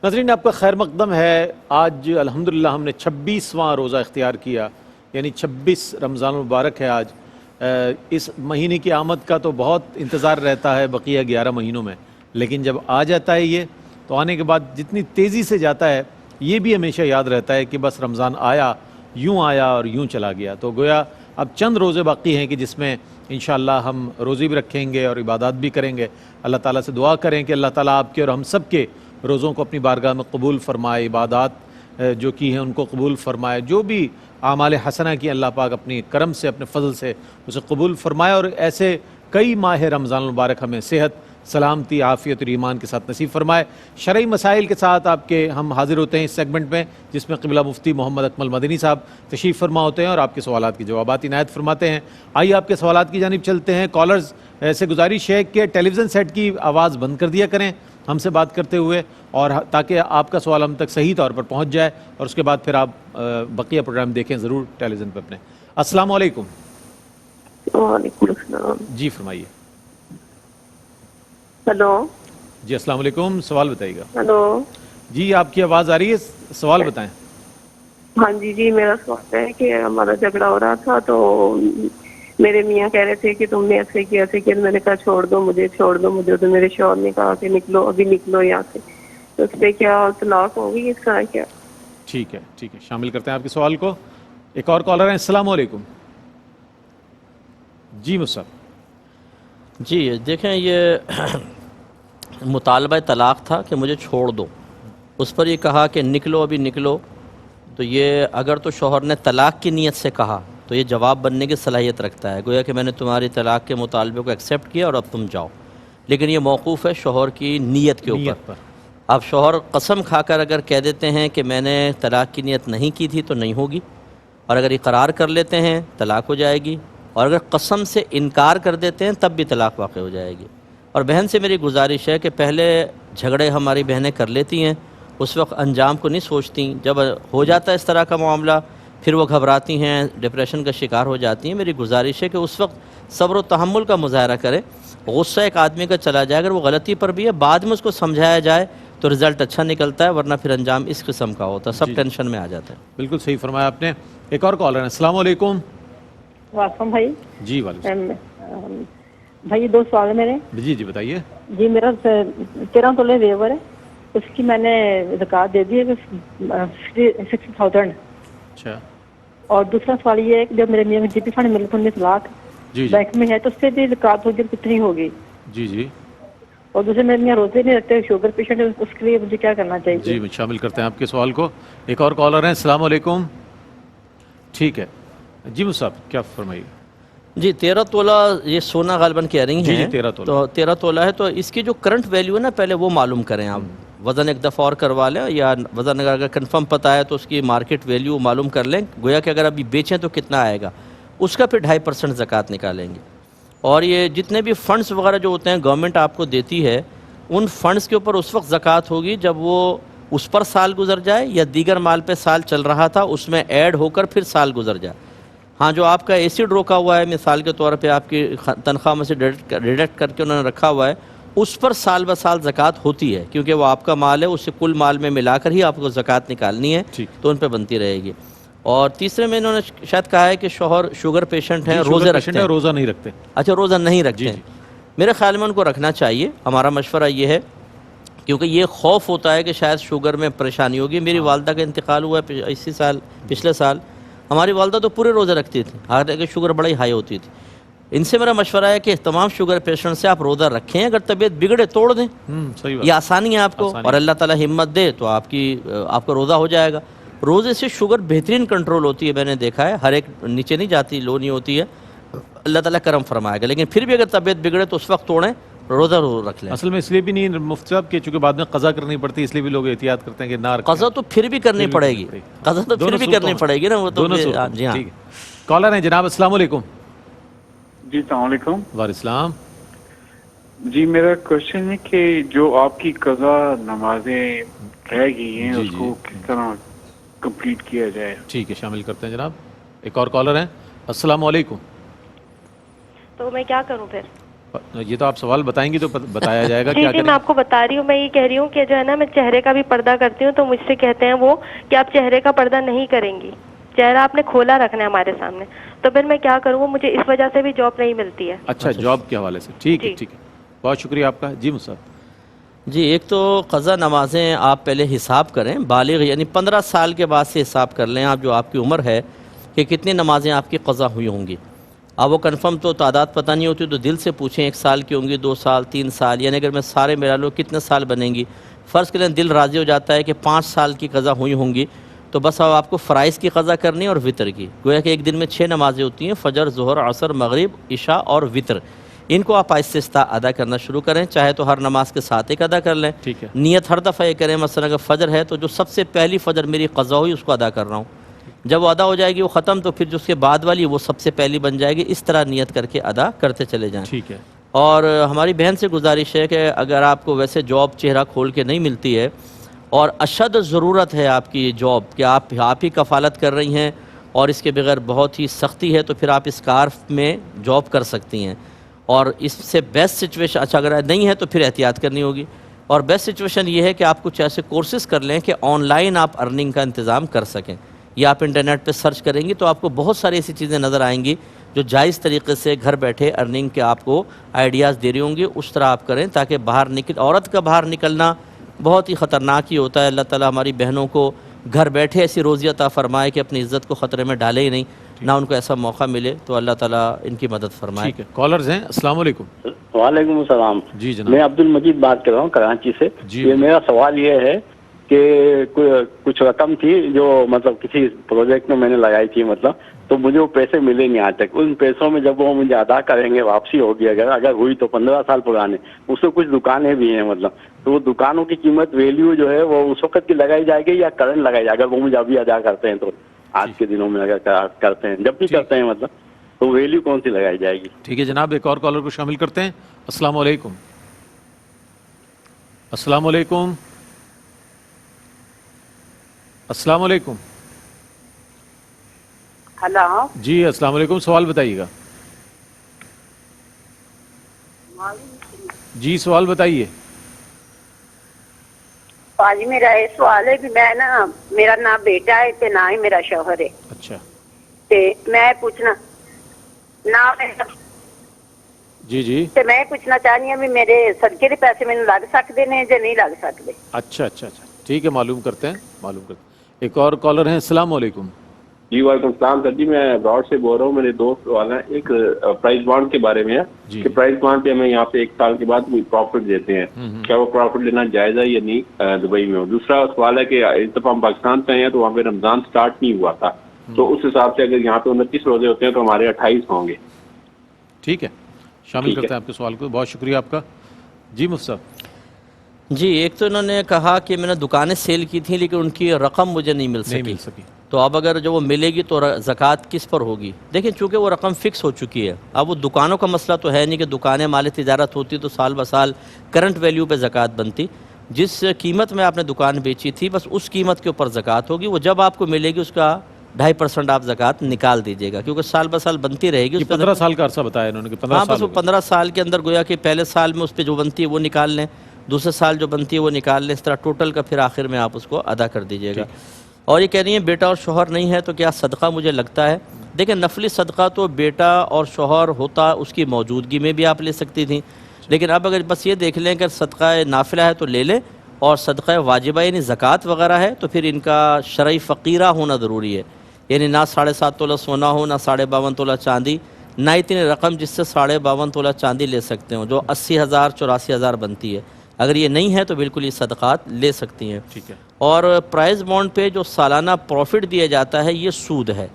ناظرین آپ کا خیر مقدم ہے. آج الحمدللہ ہم نے 26واں روزہ اختیار کیا، یعنی 26 رمضان المبارک ہے آج. اس مہینے کی آمد کا تو بہت انتظار رہتا ہے بقیہ 11 مہینوں میں، لیکن جب آ جاتا ہے یہ تو آنے کے بعد جتنی تیزی سے جاتا ہے یہ بھی ہمیشہ یاد رہتا ہے کہ بس رمضان آیا اور یوں چلا گیا. تو گویا اب چند روزے باقی ہیں کہ جس میں انشاءاللہ ہم روزے بھی رکھیں گے اور عبادات بھی کریں گے. اللہ تعالیٰ سے دعا کریں کہ اللہ تعالیٰ آپ کے اور ہم سب کے روزوں کو اپنی بارگاہ میں قبول فرمائے، عبادات جو کی ہیں ان کو قبول فرمائے، جو بھی اعمال حسنہ کی اللہ پاک اپنی کرم سے اپنے فضل سے اسے قبول فرمائے، اور ایسے کئی ماہ رمضان المبارک ہمیں صحت، سلامتی، عافیت اور ایمان کے ساتھ نصیب فرمائے. شرعی مسائل کے ساتھ آپ کے ہم حاضر ہوتے ہیں اس سیگمنٹ میں، جس میں قبلہ مفتی محمد اکمل مدنی صاحب تشریف فرما ہوتے ہیں اور آپ کے سوالات کے جوابات عنایت فرماتے ہیں. آئیے آپ کے سوالات کی جانب چلتے ہیں. کالرز سے گزارش ہے کہ ٹیلی ویژن سیٹ کی آواز بند کر دیا کریں ہم سے بات کرتے ہوئے، اور تاکہ آپ کا سوال ہم تک صحیح طور پر پہنچ جائے، اور اس کے بعد پھر آپ بقیہ پروگرام دیکھیں ضرور ٹیلی ویژن پہ اپنے. السلام علیکم. وعلیکم السلام. جی فرمائیے. ہلو. جی السلام علیکم، سوال بتائیے گا. ہلو. جی آپ کی آواز آ رہی ہے، سوال بتائیں. ہاں جی میرا سوال ہے کہ ہمارا جھگڑا ہو رہا تھا تو میرے میاں کہہ رہے تھے کہ تم نے ایسے کیا. میں نے کہا چھوڑ دو مجھے. تو میرے شوہر نے کہا کہ نکلو، ابھی نکلو یہاں سے. تو اس پہ کیا طلاق ہوگی اس کا کیا؟ ٹھیک ہے شامل کرتے ہیں آپ کے سوال کو. ایک اور کالر ہیں. السلام علیکم. جی مصعب. جی دیکھیں، یہ مطالبہ طلاق تھا کہ مجھے چھوڑ دو. اس پر یہ کہا کہ نکلو، ابھی نکلو. تو یہ اگر تو شوہر نے طلاق کی نیت سے کہا تو یہ جواب بننے کی صلاحیت رکھتا ہے، گویا کہ میں نے تمہاری طلاق کے مطالبے کو ایکسیپٹ کیا اور اب تم جاؤ. لیکن یہ موقوف ہے شوہر کی نیت کے اوپر. اب شوہر قسم کھا کر اگر کہہ دیتے ہیں کہ میں نے طلاق کی نیت نہیں کی تھی تو نہیں ہوگی، اور اگر اقرار کر لیتے ہیں طلاق ہو جائے گی، اور اگر قسم سے انکار کر دیتے ہیں تب بھی طلاق واقع ہو جائے گی. اور بہن سے میری گزارش ہے کہ پہلے جھگڑے ہماری بہنیں کر لیتی ہیں، اس وقت انجام کو نہیں سوچتی. جب ہو جاتا ہے اس طرح کا معاملہ پھر وہ گھبراتی ہیں، ڈپریشن کا شکار ہو جاتی ہیں. میری گزارش ہے کہ اس وقت صبر و تحمل کا مظاہرہ کرے. غصہ ایک آدمی کا چلا جائے، اگر وہ غلطی پر بھی ہے بعد میں اس کو سمجھایا جائے تو رزلٹ اچھا نکلتا ہے، ورنہ پھر انجام اس قسم کا ہوتا ہے، سب ٹینشن میں آ جاتا ہے. بالکل صحیح فرمایا آپ نے. ایک اور کالر ہیں. السلام علیکم. واسم بھائی. جی وعلیکم. بھائی 2 سوال ہے میرے. جی بتائیے. جی میرا 13 تولے زیور ہے، اس کی میں نے زکوٰۃ دے دی ہے 60,000. اچھا. اور دوسرا سوال یہ ہے کہ جب میرے میاں جی پی فنڈ مل 19 لاکھ بینک میں ہے تو اس سے بھی زکوٰۃ ہوگی، کتنی ہوگی؟ جی. اور دوسرے میرے میاں روزے نہیں رکھتے، شوگر پیشنٹ ہے، اس کے لیے مجھے کیا کرنا چاہیے؟ جی شامل کرتے ہیں آپ کے سوال کو. ایک اور کالر ہیں. السلام علیکم. ٹھیک ہے. جی مصعب کیا فرمائیے. جی 13 تولہ یہ سونا غالباً کہہ رہی ہیں. جی 13 تولہ. تو 13 تولہ ہے تو اس کی جو کرنٹ ویلیو ہے نا، پہلے وہ معلوم کریں آپ. وزن ایک دفعہ اور کروا لیں، یا وزن اگر کنفرم پتہ ہے تو اس کی مارکیٹ ویلیو معلوم کر لیں، گویا کہ اگر ابھی بیچیں تو کتنا آئے گا، اس کا پھر 2.5% زکوٰۃ نکالیں گے. اور یہ جتنے بھی فنڈز وغیرہ جو ہوتے ہیں گورنمنٹ آپ کو دیتی ہے، ان فنڈز کے اوپر اس وقت زکوٰۃ ہوگی جب وہ اس پر سال گزر جائے یا دیگر مال پہ سال چل رہا تھا اس میں ایڈ ہو کر پھر سال گزر جائے. ہاں جو آپ کا ایسڈ روکا ہوا ہے، مثال کے طور پہ آپ کی تنخواہ میں سے ڈیڈکٹ کر کے انہوں نے رکھا ہوا ہے، اس پر سال بہ سال زکوٰۃ ہوتی ہے، کیونکہ وہ آپ کا مال ہے، اسے کل مال میں ملا کر ہی آپ کو زکوٰۃ نکالنی ہے، تو ان پہ بنتی رہے گی. اور تیسرے میں انہوں نے شاید کہا ہے کہ شوہر شوگر پیشنٹ ہیں، روزے رکھتے ہیں. روزہ نہیں رکھتے. اچھا روزہ نہیں رکھتے ہیں. میرے خیال میں ان کو رکھنا چاہیے. ہمارا مشورہ یہ ہے، کیونکہ یہ خوف ہوتا ہے کہ شاید شوگر میں پریشانی ہوگی. میری والدہ کا انتقال ہوا ہے اسی سال، پچھلے سال. ہماری والدہ تو پورے روزے رکھتی تھی، حالانکہ شوگر بڑا ہی ہائی ہوتی تھی. ان سے میرا مشورہ ہے کہ تمام شوگر پیشنٹ سے آپ روزہ رکھیں، اگر طبیعت بگڑے توڑ دیں. یہ آسانی ہے آپ کو، اور اللہ تعالیٰ ہمت دے تو آپ کا روزہ ہو جائے گا. روزے سے شوگر بہترین کنٹرول ہوتی ہے، میں نے دیکھا ہے. ہر ایک نیچے نہیں جاتی، لو نہیں ہوتی ہے. اللہ تعالیٰ کرم فرمائے گا. لیکن پھر بھی اگر طبیعت بگڑے تو اس وقت توڑیں، روزہ رکھ لیں. اصل میں اس لیے بھی نہیں مفتی صاحب کہ چونکہ بعد میں قضا کرنی پڑتی ہے، اس لیے بھی لوگ احتیاط کرتے ہیں کہ نہ رکھیں. قضا تو پھر بھی کرنی پڑے گی، قضا تو پھر بھی کرنی پڑے گی نا، وہ تو. جی ہاں. کالر ہیں جناب. السلام علیکم. جی السلام علیکم. وعلیکم السلام. جی میرا کوشچن ہے کہ جو آپ کی قضا نمازیں رہ گئی ہیں اس کو کس طرح کمپلیٹ کیا جائے؟ ٹھیک ہے شامل کرتے ہیں جناب. ایک اور کالر ہیں. السلام علیکم. تو میں کیا کروں پھر؟ یہ تو آپ سوال بتائیں گی تو بتایا جائے گا جی کیا جی، میں کریں. آپ کو بتا رہی ہوں. میں یہ کہہ رہی ہوں کہ جو ہے نا، میں چہرے کا بھی پردہ کرتی ہوں تو مجھ سے کہتے ہیں وہ کہ آپ چہرے کا پردہ نہیں کریں گی، چہرہ آپ نے کھولا رکھنا ہے ہمارے سامنے. تو پھر میں کیا کروں؟ مجھے اس وجہ سے بھی جاب نہیں ملتی ہے. اچھا، جاب کے حوالے سے. ٹھیک ہے، جی. ٹھیک ہے، بہت شکریہ آپ کا. جی مصعب. جی، ایک تو قضا نمازیں آپ پہلے حساب کریں، بالغ یعنی 15 سال کے بعد سے حساب کر لیں آپ، جو آپ کی عمر ہے، کہ کتنی نمازیں آپ کی قضا ہوئی ہوں گی. اب وہ کنفرم تو تعداد پتہ نہیں ہوتی تو دل سے پوچھیں 1 سال کی ہوں گی، 2 سال، 3 سال، یعنی اگر میں سارے ملا لوں کتنے سال بنیں گی. فرض کریں دل راضی ہو جاتا ہے کہ 5 سال کی قضا ہوئی ہوں گی، تو بس اب آپ کو فرائض کی قضا کرنی ہے اور وطر کی. گویا کہ ایک دن میں 6 نمازیں ہوتی ہیں، فجر، ظہر، عصر، مغرب، عشاء اور وطر. ان کو آپ آہستہ آہستہ ادا کرنا شروع کریں، چاہے تو ہر نماز کے ساتھ ایک ادا کر لیں. ٹھیک ہے. نیت ہر دفعہ یہ کریں، مثلا اگر فجر ہے تو جو سب سے پہلی فجر میری قضا ہوئی اس کو ادا کر رہا ہوں. جب وہ ادا ہو جائے گی وہ ختم، تو پھر جو اس کے بعد والی وہ سب سے پہلی بن جائے گی. اس طرح نیت کر کے ادا کرتے چلے جائیں. ٹھیک ہے. اور ہماری بہن سے گزارش ہے کہ اگر آپ کو ویسے جاب چہرہ کھول کے نہیں ملتی ہے اور اشد ضرورت ہے آپ کی جاب کہ آپ ہی کفالت کر رہی ہیں اور اس کے بغیر بہت ہی سختی ہے، تو پھر آپ اسکارف میں جاب کر سکتی ہیں. اور اس سے بیسٹ سچویشن، اچھا اگر نہیں ہے تو پھر احتیاط کرنی ہوگی. اور بیسٹ سچویشن یہ ہے کہ آپ کچھ ایسے کورسز کر لیں کہ آن لائن آپ ارننگ کا انتظام کر سکیں. یا آپ انٹرنیٹ پہ سرچ کریں گی تو آپ کو بہت ساری ایسی چیزیں نظر آئیں گی جو جائز طریقے سے گھر بیٹھے ارننگ کے آپ کو آئیڈیاز دے رہی ہوں گی. اس طرح آپ کریں تاکہ عورت کا باہر نکلنا بہت ہی خطرناک ہی ہوتا ہے. اللہ تعالیٰ ہماری بہنوں کو گھر بیٹھے ایسی روزی عطا فرمائے کہ اپنی عزت کو خطرے میں ڈالے ہی نہیں، نہ ان کو ایسا موقع ملے. تو اللہ تعالیٰ ان کی مدد فرمائے. ٹھیک ہے. کالرز ہیں. السلام علیکم. وعلیکم السلام. جی جناب. میں عبد المجید بات کر رہا ہوں کراچی سے. جی. یہ میرا سوال یہ ہے کہ کچھ رقم تھی جو مطلب کسی پروجیکٹ میں نے لگائی تھی، مطلب تو مجھے وہ پیسے ملے نہیں آج تک. ان پیسوں میں جب وہ مجھے ادا کریں گے، واپسی ہوگی اگر ہوئی تو 15 سال پرانے، اس سے کچھ دکانیں بھی ہیں مطلب، تو وہ دکانوں کی قیمت ویلیو جو ہے وہ اس وقت کی لگائی جائے گی یا کرنٹ لگائی جائے گی؟ اگر وہ مجھے ابھی ادا کرتے ہیں تو آج کے دنوں میں اگر کرتے ہیں، جب بھی کرتے ہیں مطلب، تو ویلیو کون سی لگائی جائے گی؟ ٹھیک ہے جناب، ایک اور کالر کو شامل کرتے ہیں. السلام علیکم. السلام علیکم. السلام علیکم. ہلو. جی السلام علیکم. سوال بتائیے گا. جی سوال بتائیے. باجی میرا یہ سوال ہے کہ میں نا، میرا نہ بیٹا ہے تے نہ ہی میرا شوہر ہے. اچھا. تے میں پوچھنا نہ جی جی. تے میں پوچھنا چاہنی ہوں بھی میرے صدقے کے پیسے مینوں لگ سکتے ہیں یا نہیں لگ سکتے؟ اچھا اچھا اچھا ٹھیک ہے، معلوم کرتے ہیں. ایک اور کالر ہیں. السلام علیکم. جی وعلیکم السلام سر جی، میں ابراڈ سے بول رہا ہوں. میرے 2 سوال ہیں. ایک پرائز بانڈ کے بارے میں ہے کہ پرائز بانڈ پہ ہمیں یہاں پہ 1 سال کے بعد پروفٹ دیتے ہیں، کیا وہ پروفٹ لینا جائز ہے یا نہیں دبئی میں؟ دوسرا سوال ہے کہ اس دفعہ ہم پاکستان سے ہیں تو وہاں پہ رمضان سٹارٹ نہیں ہوا تھا، تو اس حساب سے اگر یہاں پہ 29 روزے ہوتے ہیں تو ہمارے 28 ہوں گے. ٹھیک ہے، شامل کرتے ہیں آپ کے سوال کو. بہت شکریہ آپ کا. جی مفتی. جی، ایک تو انہوں نے کہا کہ میں نے دکانیں سیل کی تھیں لیکن ان کی رقم مجھے نہیں مل سکی. تو اب اگر جو وہ ملے گی تو زکوٰۃ کس پر ہوگی؟ دیکھیں چونکہ وہ رقم فکس ہو چکی ہے، اب وہ دکانوں کا مسئلہ تو ہے نہیں کہ دکانیں مال تجارت ہوتی تو سال بسال کرنٹ ویلیو پہ زکوٰۃ بنتی. جس قیمت میں آپ نے دکان بیچی تھی بس اس قیمت کے اوپر زکوٰۃ ہوگی. وہ جب آپ کو ملے گی اس کا 2.5% آپ زکوٰۃ نکال دیجیے گا، کیونکہ سال بسال بنتی رہے گی. 15 سال کا عرصہ بتایا انہوں نے کہ 15 ہاں سال. بس وہ 15 سال کے اندر گویا کہ پہلے سال میں اس پہ جو بنتی ہے وہ نکال لیں، دوسرے سال جو بنتی ہے وہ نکال لیں، اس طرح ٹوٹل کا پھر آخر میں آپ اس کو ادا کر دیجیے گا. اور یہ کہہ رہی ہیں بیٹا اور شوہر نہیں ہے تو کیا صدقہ مجھے لگتا ہے؟ دیکھیں نفلی صدقہ تو بیٹا اور شوہر ہوتا اس کی موجودگی میں بھی آپ لے سکتی تھیں، لیکن اب اگر بس یہ دیکھ لیں کہ صدقہ نافلہ ہے تو لے لیں، اور صدقہ واجبہ یعنی زکوٰۃ وغیرہ ہے تو پھر ان کا شرعی فقیرہ ہونا ضروری ہے. یعنی نہ 7.5 تولہ سونا ہو، نہ 52.5 تولہ چاندی، نہ اتنی رقم جس سے 52.5 تولہ چاندی لے سکتے ہوں جو 80,000 84,000 بنتی ہے. اگر یہ نہیں ہے تو بالکل یہ صدقات لے سکتی ہیں. ٹھیک ہے. اور پرائز بانڈ پہ جو سالانہ پروفٹ دیا جاتا ہے یہ سود ہے،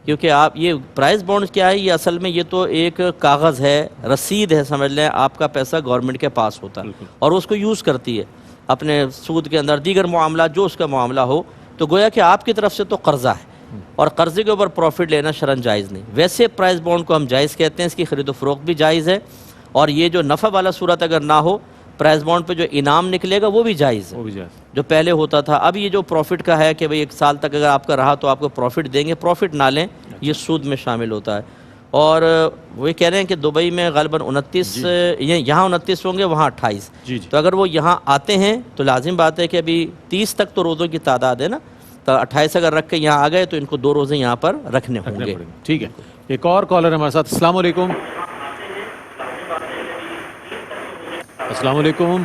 کیونکہ آپ یہ پرائز بانڈ کیا ہے، یہ اصل میں یہ تو ایک کاغذ ہے، رسید ہے، سمجھ لیں آپ کا پیسہ گورنمنٹ کے پاس ہوتا ہے اور اس کو یوز کرتی ہے اپنے سود کے اندر دیگر معاملات جو اس کا معاملہ ہو. تو گویا کہ آپ کی طرف سے تو قرضہ ہے اور قرضے کے اوپر پروفٹ لینا شرعاً جائز نہیں. ویسے پرائز بانڈ کو ہم جائز کہتے ہیں، اس کی خرید و فروخت بھی جائز ہے، اور یہ جو نفع والا صورت اگر نہ ہو پرائز بانڈ پہ جو انعام نکلے گا وہ بھی جائز ہے جو پہلے ہوتا تھا. اب یہ جو پروفٹ کا ہے کہ بھئی 1 سال تک اگر آپ کا رہا تو آپ کو پروفٹ دیں گے، پروفٹ نہ لیں، یہ سود میں شامل ہوتا ہے. اور وہ کہہ رہے ہیں کہ دبئی میں غالباً 29 یہاں 29 ہوں گے، وہاں 28. تو اگر وہ یہاں آتے ہیں تو لازم بات ہے کہ ابھی 30 تک تو روزوں کی تعداد ہے نا، تو 28 اگر رکھ کے یہاں آ گئے تو ان کو 2 روزے یہاں پر رکھنے ہوں گے. ٹھیک ہے. ایک اور کالر ہمارے ساتھ. السلام علیکم. السلام علیکم.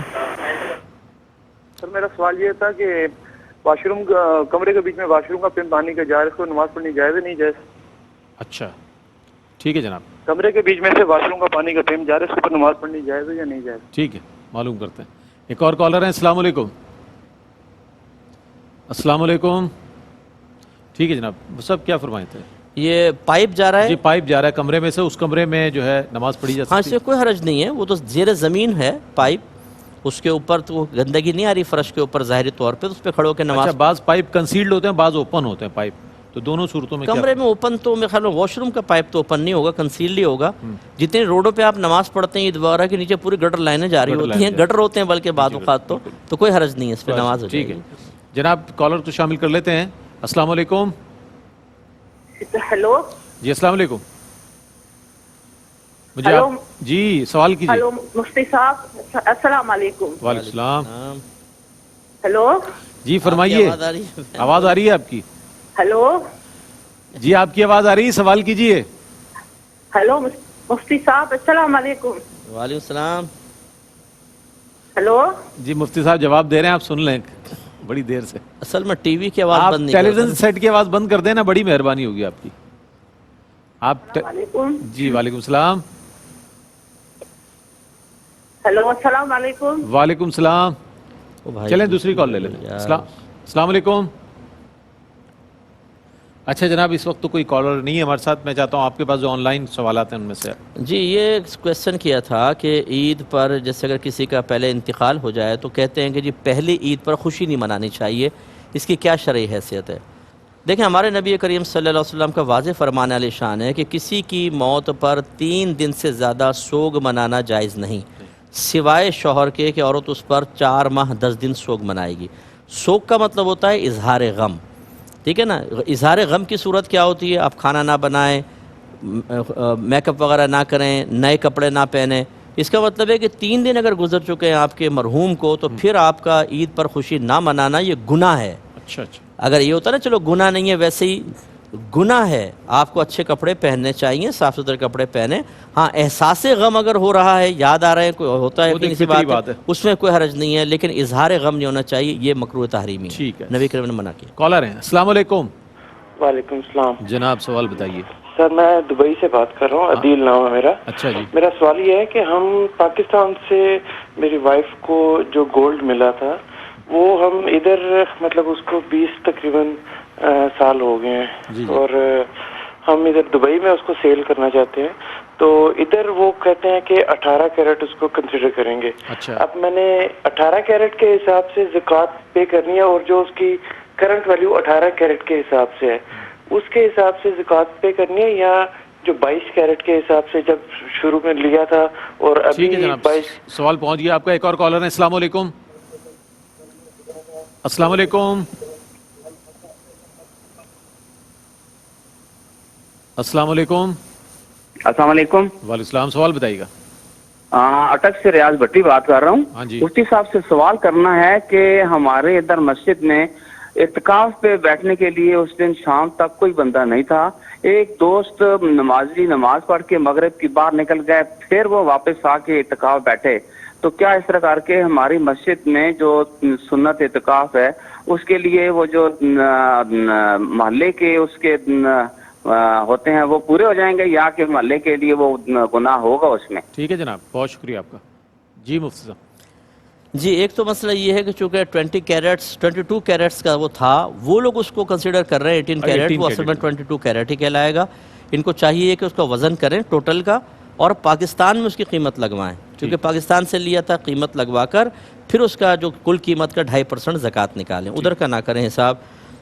سر میرا سوال یہ تھا کہ واش روم کمرے کے بیچ میں واش روم کا پانی کا جائز کو نماز پڑھنی جائز ہے نہیں جائز؟ اچھا ٹھیک ہے جناب. کمرے کے بیچ میں سے واش روم کا پانی کا ٹیم جا رہا ہے، اس پر نماز پڑھنی جائز ہے یا نہیں جائز؟ ٹھیک ہے معلوم کرتے ہیں. ایک اور کالر ہیں. السلام علیکم. السلام علیکم. ٹھیک ہے جناب. سب کیا فرمائے تھے؟ یہ پائپ جا رہا ہے جی پائپ جا رہا ہے کمرے میں سے، اس کمرے میں جو ہے نماز پڑھی جا ہاں، سکتی اس سے کوئی حرج نہیں ہے، وہ تو زیر زمین ہے پائپ، اس کے اوپر تو گندگی نہیں آ رہی فرش کے اوپر ظاہری طور پہ، تو اس پہ کھڑے ہو کے نماز. اچھا بعض پائپ کنسیلڈ ہوتے ہیں، بعض اوپن ہوتے ہیں پائپ، تو دونوں صورتوں میں کمرے میں اوپن تو میرے خیال میں واش روم کا پائپ تو اوپن نہیں ہوگا، کنسیلڈ ہی ہوگا. جتنے روڈوں پہ آپ نماز پڑھتے ہیں عید وغیرہ کے نیچے پوری گٹر لائنیں جاری ہوتی ہیں، گٹر ہوتے ہیں بلکہ بعض اوقات تو کوئی حرج نہیں ہے، اس پہ نماز ہو جائے گی. ٹھیک ہے جناب. کالر تو شامل کر لیتے ہیں. السلام علیکم. ہیلو جی السلام علیکم. مجھے جی سوال کیجیے. ہیلو مفتی صاحب السلام علیکم. وعلیکم السلام. ہیلو جی فرمائیے. آواز آ رہی ہے آپ کی؟ ہیلو جی آپ کی آواز آ رہی ہے، سوال کیجیے. ہیلو مفتی صاحب السلام علیکم. وعلیکم السلام. ہیلو جی مفتی صاحب جواب دے رہے ہیں، آپ سن لیں بڑی دیر سے. اصل میں ٹی وی کی آواز آپ بند نہیں ٹیلی ویژن کرتے. سیٹ کی آواز بند کر دیں نا، بڑی مہربانی ہوگی آپ کی. آپ علیکم. جی وعلیکم السلام. ہیلو السلام علیکم. وعلیکم السلام. او بھائی چلیں دوسری کال لے لیں. السلام علیکم. اچھا جناب اس وقت تو کوئی کالر نہیں ہے ہمارے ساتھ. میں چاہتا ہوں آپ کے پاس جو آن لائن سوالات ہیں ان میں سے. جی یہ کویشچن کیا تھا کہ عید پر جیسے اگر کسی کا پہلے انتقال ہو جائے تو کہتے ہیں کہ جی پہلی عید پر خوشی نہیں منانی چاہیے، اس کی کیا شرعی حیثیت ہے؟ دیکھیں ہمارے نبی کریم صلی اللہ علیہ وسلم کا واضح فرمان علی شان ہے کہ کسی کی موت پر 3 دن سے زیادہ سوگ منانا جائز نہیں، سوائے شوہر کے کہ عورت اس پر 4 ماہ 10 دن سوگ منائے گی. سوگ کا مطلب ہوتا ہے اظہار غم، ٹھیک ہے نا. اظہار غم کی صورت کیا ہوتی ہے؟ آپ کھانا نہ بنائیں، میک اپ وغیرہ نہ کریں، نئے کپڑے نہ پہنیں. اس کا مطلب ہے کہ 3 دن اگر گزر چکے ہیں آپ کے مرحوم کو تو پھر آپ کا عید پر خوشی نہ منانا یہ گناہ ہے. اچھا اچھا. اگر یہ ہوتا نا چلو گناہ نہیں ہے، ویسے ہی گناہ ہے. آپ کو اچھے کپڑے پہننے چاہیے، صاف ستھرے کپڑے پہنیں. ہاں احساس غم اگر ہو رہا ہے، یاد آ رہا ہے، کوئی ہوتا ہے کسی بات ہے، اس میں کوئی حرج نہیں ہے، لیکن اظہار غم نہیں ہونا چاہیے، یہ مکروہ تحریمی ہے. ٹھیک ہے. نبی کریم نے منع کیا. کالر ہیں. السلام علیکم. وعلیکم السلام. جناب سوال بتائیے. سر میں دبئی سے بات کر رہا ہوں، عدیل نام ہے میرا. اچھا جی. میرا سوال یہ ہے کہ ہم پاکستان سے میری وائف کو جو گولڈ ملا تھا وہ ہم ادھر مطلب اس کو 20 تقریباً سال ہو گئے ہیں، اور ہم ادھر دبئی میں اس کو سیل کرنا چاہتے ہیں. تو ادھر وہ کہتے ہیں کہ 18 کیرٹ اس کو کنسیڈر کریں گے. اچھا. اب میں نے 18 کیرٹ کے حساب سے زکوٰۃ پے کرنی ہے، اور جو اس کی کرنٹ ویلیو 18 کیرٹ کے حساب سے ہے اس کے حساب سے زکوٰۃ پے کرنی ہے، یا جو 22 کیرٹ کے حساب سے جب شروع میں لیا تھا اور ابھی 22؟ سوال پہنچ گیا آپ کا. ایک اور کالر ہے. السلام علیکم. السلام علیکم. السلام علیکم. السلام علیکم. وعلیکم السلام. سوال بتائیے گا. اٹک سے ریاض بھٹی بات کر رہا ہوں. مفتی صاحب سے سوال کرنا ہے کہ ہمارے ادھر مسجد میں اعتکاف پہ بیٹھنے کے لیے اس دن شام تک کوئی بندہ نہیں تھا. ایک دوست نمازی نماز پڑھ کے مغرب کی باہر نکل گئے، پھر وہ واپس آ کے اعتکاف بیٹھے. تو کیا اس طرح کر کے ہماری مسجد میں جو سنت اعتکاف ہے اس کے لیے وہ جو محلے کے اس کے ہوتے ہیں وہ پورے ہو جائیں گے، یا کہ محلے کے لیے وہ گناہ ہوگا اس میں؟ ٹھیک ہے جناب، بہت شکریہ آپ کا. جی مفتی صاحب. جی ایک تو مسئلہ یہ ہے کہ چونکہ 22 کیرٹس کا وہ تھا، وہ لوگ اس کو کنسیڈر کر رہے ہیں 18 کیرٹ، وہ اصل میں 22 کیرٹ ہی کہلائے گا. ان کو چاہیے کہ اس کا وزن کریں ٹوٹل کا اور پاکستان میں اس کی قیمت لگوائیں، کیونکہ پاکستان سے لیا تھا، قیمت لگوا کر پھر اس کا جو کل قیمت کا 2.5% زکوٰۃ نکالیں، ادھر کا نہ کریں حساب.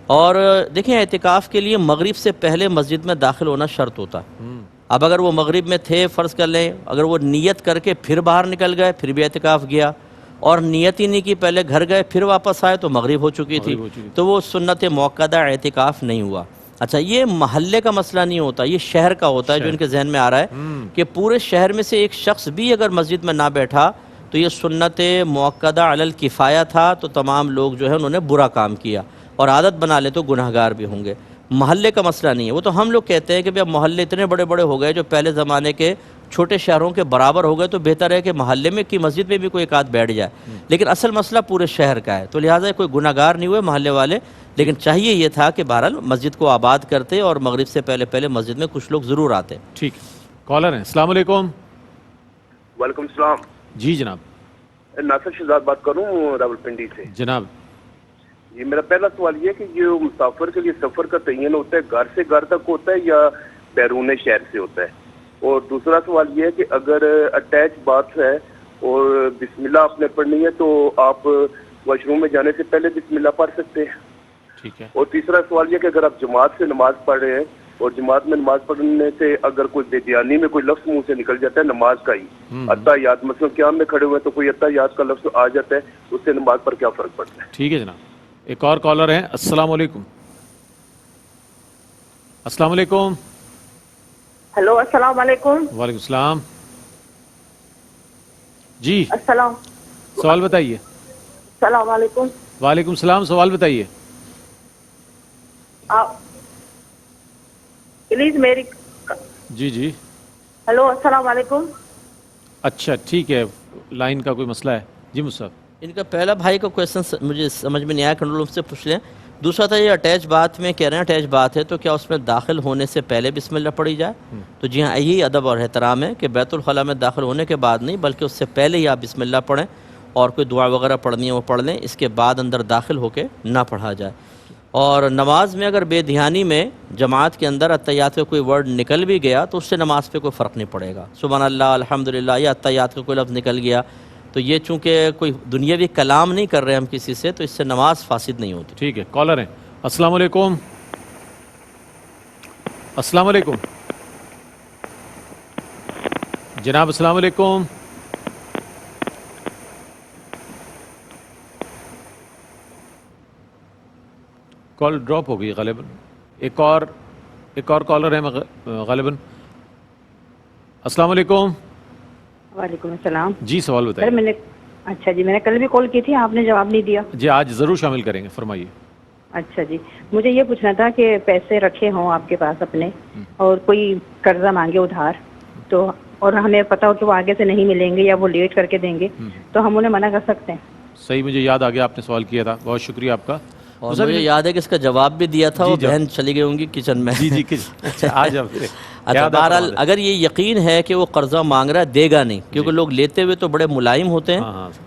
اور دیکھیں اعتکاف کے لیے مغرب سے پہلے مسجد میں داخل ہونا شرط ہوتا ہے. اب اگر وہ مغرب میں تھے فرض کر لیں، اگر وہ نیت کر کے پھر باہر نکل گئے پھر بھی اعتکاف گیا، اور نیت ہی نہیں کی پہلے گھر گئے پھر واپس آئے تو مغرب ہو چکی تھی، تو وہ سنت موقدہ اعتکاف نہیں ہوا. اچھا یہ محلے کا مسئلہ نہیں ہوتا، یہ شہر کا ہوتا ہے جو ان کے ذہن میں آ رہا ہے کہ پورے شہر میں سے ایک شخص بھی اگر مسجد میں نہ بیٹھا تو یہ سنت مؤکدہ علی الکفایہ تھا، تو تمام لوگ جو ہے انہوں نے برا کام کیا، اور عادت بنا لے تو گناہگار بھی ہوں گے۔ محلے کا مسئلہ نہیں ہے، وہ تو ہم لوگ کہتے ہیں کہ اب محلے اتنے بڑے بڑے ہو گئے جو پہلے زمانے کے چھوٹے شہروں کے برابر ہو گئے، تو بہتر ہے کہ محلے میں کی مسجد میں بھی کوئی ایک آدھ بیٹھ جائے، لیکن اصل مسئلہ پورے شہر کا ہے، تو لہٰذا کوئی گناہگار نہیں ہوئے محلے والے، لیکن چاہیے یہ تھا کہ بہرحال مسجد کو آباد کرتے اور مغرب سے پہلے پہلے مسجد میں کچھ لوگ ضرور آتے۔ ٹھیک، کالر ہیں، السلام علیکم۔ وعلیکم السلام جی جناب۔ ناصر شہزاد بات کروں راولپنڈی سے۔ جناب جی میرا پہلا سوال یہ کہ یہ مسافر کے لیے سفر کا تعین ہوتا ہے گھر سے گھر تک ہوتا ہے یا بیرون شہر سے ہوتا ہے؟ اور دوسرا سوال یہ ہے کہ اگر اٹیچ باتھ ہے اور بسم اللہ آپ نے پڑھنی ہے تو آپ واش روم میں جانے سے پہلے بسم اللہ پڑھ سکتے ہیں؟ ٹھیک ہے۔ اور تیسرا سوال یہ کہ اگر آپ جماعت سے نماز پڑھ رہے ہیں اور جماعت میں نماز پڑھنے سے اگر کوئی بے دیانی میں کوئی لفظ منہ سے نکل جاتا ہے نماز کا ہی، اتحیات مثلا قیام میں کھڑے ہوئے ہیں تو کوئی اتحیات کا لفظ آ جاتا ہے، اس سے نماز پر کیا فرق پڑتا ہے؟ ٹھیک ہے جناب۔ ایک اور کالر ہیں، السلام علیکم۔ السلام علیکم۔ ہلو السلام علیکم۔ وعلیکم السلام۔ جی السلام سوال بتائیے۔ السلام علیکم۔ وعلیکم السلام، سوال بتائیے۔ آپ پلیز میری جی جی۔ ہلو السلام علیکم۔ اچھا ٹھیک ہے، لائن کا کوئی مسئلہ ہے۔ جی مصعب۔ ان کا پہلا بھائی کا کویشچن مجھے سمجھ میں نہیں آیا، کنٹرول روم سے پوچھ لیں۔ دوسرا تھا یہ اٹیچ باتھ میں کہہ رہے ہیں اٹیچ باتھ ہے تو کیا اس میں داخل ہونے سے پہلے بسم اللہ پڑھی جائے؟ تو جی ہاں، یہی ادب اور احترام ہے کہ بیت الخلاء میں داخل ہونے کے بعد نہیں بلکہ اس سے پہلے ہی آپ بسم اللہ پڑھیں، اور کوئی دعا وغیرہ پڑھنی ہے وہ پڑھ لیں، اس کے بعد اندر داخل ہو کے نہ پڑھا جائے۔ اور نماز میں اگر بے دھیانی میں جماعت کے اندر اتحیات کا کوئی ورڈ نکل بھی گیا تو اس سے نماز پہ کوئی فرق نہیں پڑے گا، سبحان اللہ الحمدللہ یا اتحیات کا کوئی لفظ نکل گیا تو یہ چونکہ کوئی دنیاوی کلام نہیں کر رہے ہم کسی سے، تو اس سے نماز فاسد نہیں ہوتی۔ ٹھیک ہے، کالر ہیں، السلام علیکم۔ السلام علیکم جناب، السلام علیکم۔ کال ڈراپ ہو گئی غالباً۔ ایک اور کالر ہے غالباً۔ السلام علیکم۔ وعلیکم السلام۔ جی سوال بتائیے۔ سر میں نے کل بھی کال کی تھی، آپ نے جواب نہیں دیا۔ جی آج ضرور شامل کریں گے، فرمائیے۔ اچھا جی، مجھے یہ پوچھنا تھا کہ پیسے رکھے ہوں آپ کے پاس اپنے اور کوئی قرضہ مانگے ادھار، تو اور ہمیں پتا ہو کہ وہ آگے سے نہیں ملیں گے یا وہ لیٹ کر کے دیں گے، تو ہم انہیں منع کر سکتے ہیں؟ صحیح، مجھے یاد آ گیا آپ نے سوال کیا تھا، بہت شکریہ آپ کا۔ اور مجھے یاد ہے کہ اس کا جواب بھی دیا تھا، وہ بہن چلی گئی ہوں گی کچن میں۔ جی جی آج اچھا بہرحال اگر یہ یقین ہے کہ وہ قرضہ مانگ رہا ہے دے گا نہیں، کیونکہ لوگ لیتے ہوئے تو بڑے ملائم ہوتے ہیں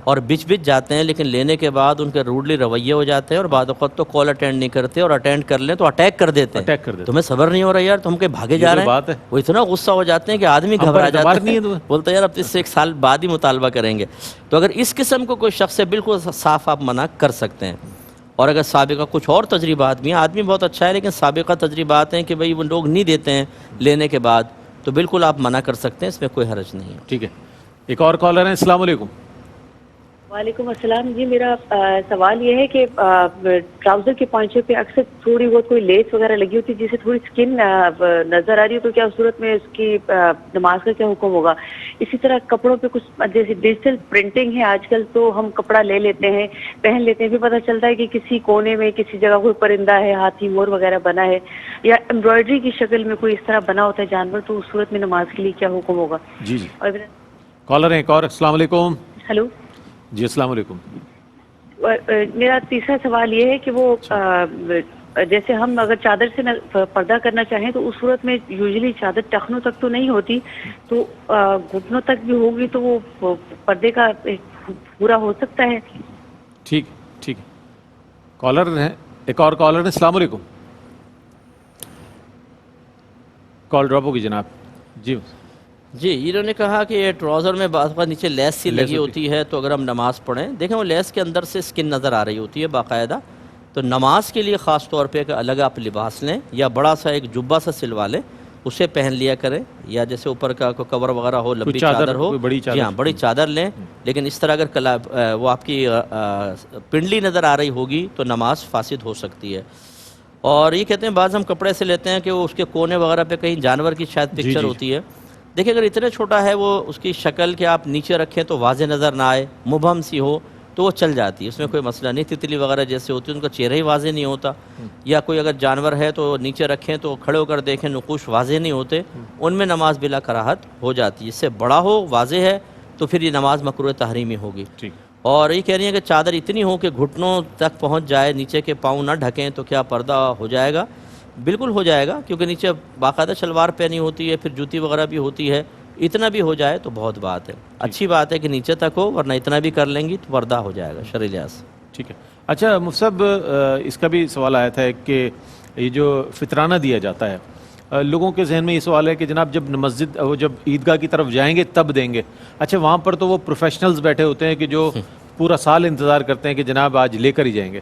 اور بچ جاتے ہیں، لیکن لینے کے بعد ان کے روڈلی رویے ہو جاتے ہیں، اور بعد وقت تو کال اٹینڈ نہیں کرتے، اور اٹینڈ کر لیں تو اٹیک کر دیتے ہیں۔ تمہیں صبر نہیں ہو رہا یار، تم کہیں بھاگے جا رہے ہیں، وہ اتنا غصہ ہو جاتے ہیں کہ آدمی گھبرا جاتا ہے، بولتا ہے یار اب اس سے 1 سال بعد ہی مطالبہ کریں گے۔ تو اگر اس قسم کو کوئی شخص ہے بالکل صاف آپ منع کر سکتے ہیں۔ اور اگر سابقہ کچھ اور تجربات بھی ہیں، آدمی بہت اچھا ہے لیکن سابقہ تجربات ہیں کہ بھئی وہ لوگ نہیں دیتے ہیں لینے کے بعد، تو بالکل آپ منع کر سکتے ہیں، اس میں کوئی حرج نہیں ہے۔ ٹھیک ہے، ایک اور کالر ہے، السلام علیکم۔ وعلیکم السلام جی، میرا سوال یہ ہے کہ ٹراؤزر کے پانچے پہ اکثر تھوڑی بہت کوئی لیس وغیرہ لگی ہوتی ہے جس سے تھوڑی سکن نظر آ رہی ہے، تو کیا اس صورت میں اس کی نماز کا کیا حکم ہوگا؟ اسی طرح کپڑوں پہ کچھ جیسے ڈیجیٹل پرنٹنگ ہے آج کل، تو ہم کپڑا لے لیتے ہیں پہن لیتے ہیں، پھر پتہ چلتا ہے کہ کسی کونے میں کسی جگہ کوئی پرندہ ہے، ہاتھی مور وغیرہ بنا ہے، یا امبرائڈری کی شکل میں کوئی اس طرح بنا ہوتا ہے جانور، تو اس صورت میں نماز کے لیے کیا حکم ہوگا؟ جی جی، کالر ہیں ایک اور، السلام علیکم۔ ہلو جی السلام علیکم۔ میرا تیسرا سوال یہ ہے کہ وہ جیسے ہم اگر چادر سے پردہ کرنا چاہیں تو اس صورت میں یوزلی چادر ٹخنوں تک تو نہیں ہوتی، تو گھٹنوں تک بھی ہوگی تو وہ پردے کا پورا ہو سکتا ہے؟ ٹھیک ٹھیک، کالر ہیں ایک اور کالر ہے، السلام علیکم۔ کال ڈراپ ہوگی جناب۔ جی انہوں نے کہا کہ ٹراؤزر میں بعض اوقات نیچے لیس سی لگی ہوتی ہے، تو اگر ہم نماز پڑھیں، دیکھیں وہ لیس کے اندر سے سکن نظر آ رہی ہوتی ہے باقاعدہ، تو نماز کے لیے خاص طور پہ ایک الگ آپ لباس لیں، یا بڑا سا ایک جبہ سا سلوا لیں، اسے پہن لیا کریں، یا جیسے اوپر کا کوئی کور وغیرہ ہو، لمبی چادر ہو، جی ہاں بڑی چادر لیں، لیکن اس طرح اگر وہ آپ کی پنڈلی نظر آ رہی ہوگی تو نماز فاسد ہو سکتی ہے۔ اور یہ کہتے ہیں بعض ہم کپڑے سے لیتے ہیں کہ وہ اس کے کونے وغیرہ پہ کہیں جانور کی شاید پکچر ہوتی ہے. دیکھیں اگر اتنے چھوٹا ہے وہ اس کی شکل کہ آپ نیچے رکھیں تو واضح نظر نہ آئے, مبہم سی ہو تو وہ چل جاتی ہے, اس میں کوئی مسئلہ نہیں. تتلی وغیرہ جیسے ہوتی ہے ان کا چہرہ ہی واضح نہیں ہوتا, یا کوئی اگر جانور ہے تو نیچے رکھیں تو کھڑے ہو کر دیکھیں نقوش واضح نہیں ہوتے, ان میں نماز بلا کراہت ہو جاتی ہے. اس سے بڑا ہو واضح ہے تو پھر یہ نماز مکروہ تحریمی ہوگی. اور یہ کہہ رہی ہیں کہ چادر اتنی ہو کہ گھٹنوں تک پہنچ جائے, نیچے کے پاؤں نہ ڈھکیں, تو کیا پردہ ہو جائے گا؟ بالکل ہو جائے گا, کیونکہ نیچے باقاعدہ شلوار پہنی ہوتی ہے, پھر جوتی وغیرہ بھی ہوتی ہے. اتنا بھی ہو جائے تو بہت بات ہے, اچھی بات ہے کہ نیچے تک ہو, ورنہ اتنا بھی کر لیں گی تو پردہ ہو جائے گا شرعی لحاظ سے. ٹھیک ہے. اچھا مفتی صاحب, اس کا بھی سوال آیا تھا کہ یہ جو فطرانہ دیا جاتا ہے, لوگوں کے ذہن میں یہ سوال ہے کہ جناب جب مسجد وہ جب عیدگاہ کی طرف جائیں گے تب دیں گے. اچھا وہاں پر تو وہ پروفیشنلز بیٹھے ہوتے ہیں کہ جو پورا سال انتظار کرتے ہیں کہ جناب آج لے کر ہی جائیں گے,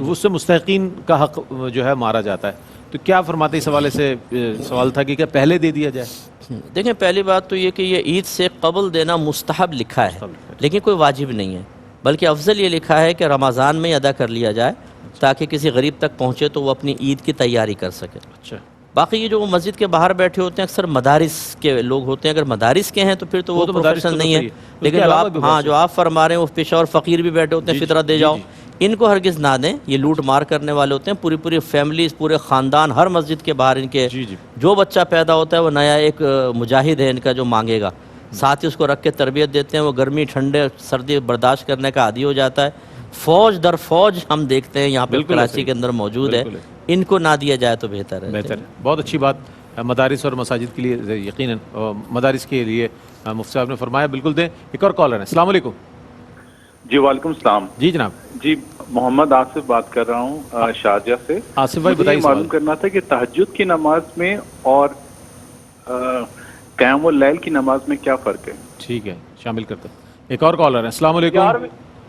اس سے مستحقین کا حق جو ہے مارا جاتا ہے. تو کیا فرماتے اس حوالے سے سوال تھا کہ کیا پہلے دے دیا جائے؟ دیکھیں پہلی بات تو یہ کہ یہ عید سے قبل دینا مستحب لکھا ہے, لیکن کوئی واجب نہیں ہے, بلکہ افضل یہ لکھا ہے کہ رمضان میں ادا کر لیا جائے تاکہ کسی غریب تک پہنچے تو وہ اپنی عید کی تیاری کر سکے. اچھا باقی یہ جو مسجد کے باہر بیٹھے ہوتے ہیں اکثر مدارس کے لوگ ہوتے ہیں, اگر مدارس کے ہیں تو پھر تو وہ پروفیشنل نہیں ہے. لیکن جو آپ فرما رہے ہیں وہ پشاور فقیر بھی بیٹھے ہوتے ہیں فطرہ دے جاؤ, ان کو ہرگز نہ دیں, یہ لوٹ مار کرنے والے ہوتے ہیں. پوری فیملیز, پورے خاندان ہر مسجد کے باہر ان کے جو بچہ پیدا ہوتا ہے وہ نیا ایک مجاہد ہے ان کا جو مانگے گا, ساتھ ہی اس کو رکھ کے تربیت دیتے ہیں. وہ گرمی ٹھنڈے سردی برداشت کرنے کا عادی ہو جاتا ہے. فوج در فوج ہم دیکھتے ہیں یہاں پہ کراچی کے اندر موجود ہے, ان کو نہ دیا جائے تو بہتر ہے. بہت اچھی بات مدارس اور مساجد کے لیے یقیناً مدارس کے لیے مفتی صاحب نے فرمایا. بالکل دیں. ایک اور کالر ہے. السلام علیکم. جی وعلیکم السلام. جی جناب. جی محمد آصف بات کر رہا ہوں شارجہ سے. آصف بھائی بتائیے. معلوم کرنا تھا کہ تہجد کی نماز میں اور قیام اللیل کی نماز میں کیا فرق ہے؟ ٹھیک ہے شامل کرتے ہیں. ایک اور کالر ہے. السلام علیکم.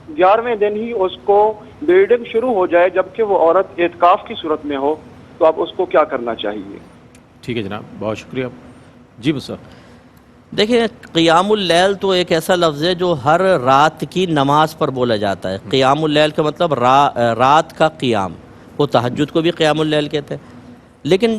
11ویں دن ہی اس کو بلیڈنگ شروع ہو جائے جبکہ وہ عورت اعتکاف کی صورت میں ہو تو اب اس کو کیا کرنا چاہیے؟ ٹھیک ہے جناب, بہت شکریہ. جی مصطفیٰ. دیکھیں قیام اللیل تو ایک ایسا لفظ ہے جو ہر رات کی نماز پر بولا جاتا ہے. قیام اللیل کا مطلب رات کا قیام, وہ تہجد کو بھی قیام اللیل کہتے ہیں. لیکن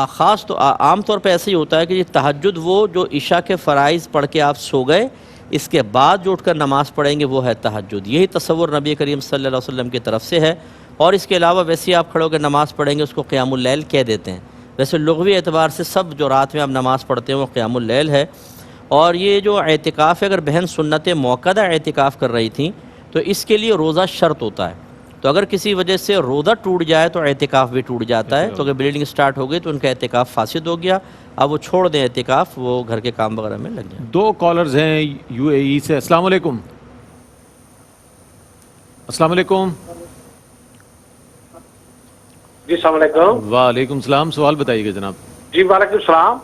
خاص تو عام طور پہ ایسے ہی ہوتا ہے کہ یہ تہجد وہ جو عشاء کے فرائض پڑھ کے آپ سو گئے, اس کے بعد جو اٹھ کر نماز پڑھیں گے وہ ہے تہجد. یہی تصور نبی کریم صلی اللہ علیہ وسلم کی طرف سے ہے. اور اس کے علاوہ ویسے ہی آپ کھڑے ہو کے نماز پڑھیں گے اس کو قیام اللیل کہہ دیتے ہیں. ویسے لغوی اعتبار سے سب جو رات میں آپ نماز پڑھتے ہیں وہ قیام اللیل ہے. اور یہ جو اعتکاف ہے, اگر بہن سنت موقدہ اعتکاف کر رہی تھیں تو اس کے لیے روزہ شرط ہوتا ہے. تو اگر کسی وجہ سے روزہ ٹوٹ جائے تو اعتکاف بھی ٹوٹ جاتا ہے. تو اگر بلیڈنگ سٹارٹ ہو گئی تو ان کا اعتکاف فاسد ہو گیا, اب وہ چھوڑ دیں اعتکاف, وہ گھر کے کام وغیرہ میں لگ جائیں. 2 کالرز ہیں UAE سے. السلام علیکم. السلام علیکم. جی السلام علیکم. وعلیکم السلام. سوال بتائیے گا جناب. جی وعلیکم السلام.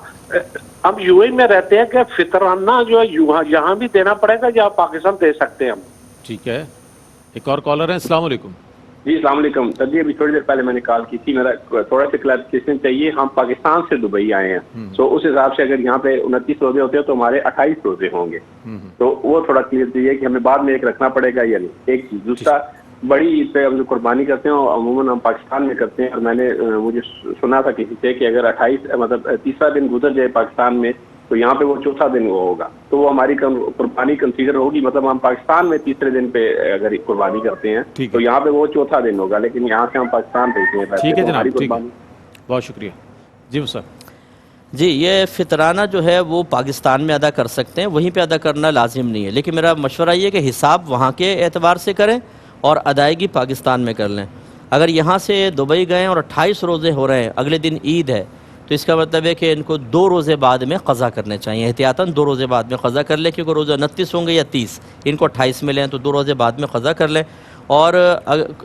ہم UAE میں رہتے ہیں کہ فطرانہ جو ہے یہاں بھی دینا پڑے گا یا پاکستان دے سکتے ہیں ہم؟ ٹھیک ہے. ایک اور کالر ہے. السلام علیکم. جی السلام علیکم. جی ابھی تھوڑی دیر پہلے میں نے کال کی تھی, میرا تھوڑا سا کلیریفیکیشن چاہیے. ہم پاکستان سے دبئی آئے ہیں, تو اس حساب سے اگر یہاں پہ 29 روزے ہوتے ہیں تو ہمارے 28 روزے ہوں گے, تو وہ تھوڑا کلیئر چاہیے کہ ہمیں بعد میں ایک رکھنا پڑے گا یا نہیں. ایک چیز. دوسرا, بڑی عید پہ ہم جو قربانی کرتے ہیں عموماً ہم پاکستان میں کرتے ہیں, اور میں نے مجھے سنا تھا کسی سے کہ اگر 28 مطلب تیسرا دن گزر جائے پاکستان میں تو یہاں پہ وہ چوتھا دن وہ ہوگا, تو وہ ہماری قربانی کنسیڈر ہوگی. مطلب ہم پاکستان میں تیسرے دن پہ اگر قربانی کرتے ہیں تو یہاں پہ وہ چوتھا دن ہوگا, لیکن یہاں سے ہم پاکستان بھیجتے ہیں. ٹھیک ہے جناب, ٹھیک ہے, بہت شکریہ. جی سر. جی یہ فطرانہ جو ہے وہ پاکستان میں ادا کر سکتے ہیں, وہیں پہ ادا کرنا لازم نہیں ہے. لیکن میرا مشورہ یہ کہ حساب وہاں کے اعتبار سے کریں اور ادائیگی پاکستان میں کر لیں. اگر یہاں سے دبئی گئے اور 28 روزے ہو رہے ہیں, اگلے دن عید ہے, تو اس کا مطلب ہے کہ ان کو 2 روزے بعد میں قضا کرنے چاہیے. احتیاطاً 2 روزے بعد میں قضا کر لیں, کیونکہ روزہ 29 ہوں گے یا 30, ان کو 28 میں لیں تو 2 روزے بعد میں قضا کر لیں. اور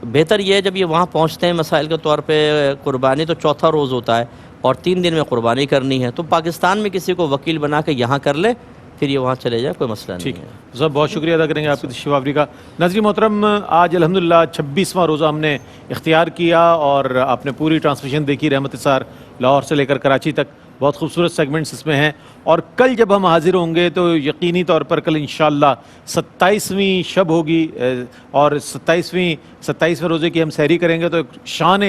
بہتر یہ ہے جب یہ وہاں پہنچتے ہیں مسائل کے طور پہ قربانی تو چوتھا روز ہوتا ہے اور 3 دن میں قربانی کرنی ہے, تو پاکستان میں کسی کو وکیل بنا کے یہاں کر لیں, پھر یہ وہاں چلے جائے, کوئی مسئلہ نہیں ہے. صاحب بہت شکریہ ادا کریں گے آپ کی تشریف آوری کا. ناظرین محترم, آج الحمدللہ 26واں روزہ ہم نے اختیار کیا اور آپ نے پوری ٹرانسمیشن دیکھی رحمت اسار لاہور سے لے کر کراچی تک. بہت خوبصورت سیگمنٹس اس میں ہیں. اور کل جب ہم حاضر ہوں گے تو یقینی طور پر کل انشاءاللہ 27ویں شب ہوگی اور 27ویں روزے کی ہم سحری کریں گے, تو ایک شان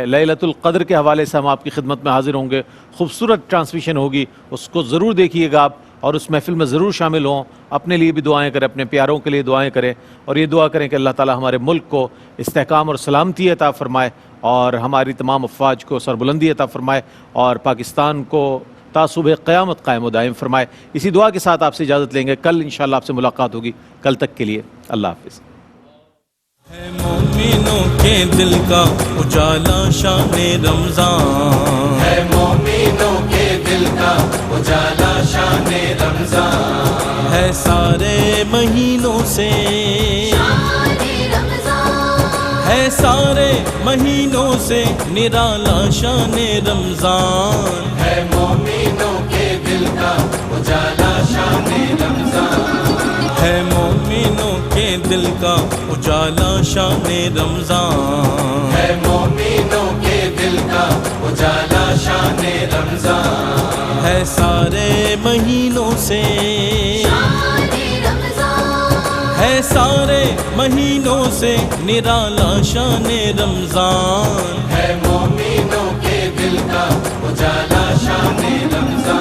لیلۃ القدر کے حوالے سے ہم آپ کی خدمت میں حاضر ہوں گے. خوبصورت ٹرانسمیشن ہوگی, اس کو ضرور دیکھیے گا آپ اور اس محفل میں ضرور شامل ہوں. اپنے لیے بھی دعائیں کریں, اپنے پیاروں کے لیے دعائیں کریں, اور یہ دعا کریں کہ اللہ تعالی ہمارے ملک کو استحکام اور سلامتی عطا فرمائے اور ہماری تمام افواج کو سربلندی عطا فرمائے اور پاکستان کو تا صبح قیامت قائم و دائم فرمائے. اسی دعا کے ساتھ آپ سے اجازت لیں گے. کل انشاءاللہ آپ سے ملاقات ہوگی. کل تک کے لیے اللہ حافظ. ہے مومنوں کے دل کا اجالا شان رمضان, ہے مومنوں کے دل کا اجالا شان رمضان, ہے سارے مہینوں سے شان رمضان, ہے سارے مہینوں سے نرالا شان رمضان, ہے مومنوں کے دل کا اجالا شان رمضان, ہے مومنوں کے دل کا اجالا شان رمضان, ہے مومنوں کے دل کا اجالا شان رمضان, ہے سارے مہینوں سے شان رمضان, ہے سارے مہینوں سے نرالا شان رمضان, ہے مومنوں کے دل کا اجالا شان رمضان.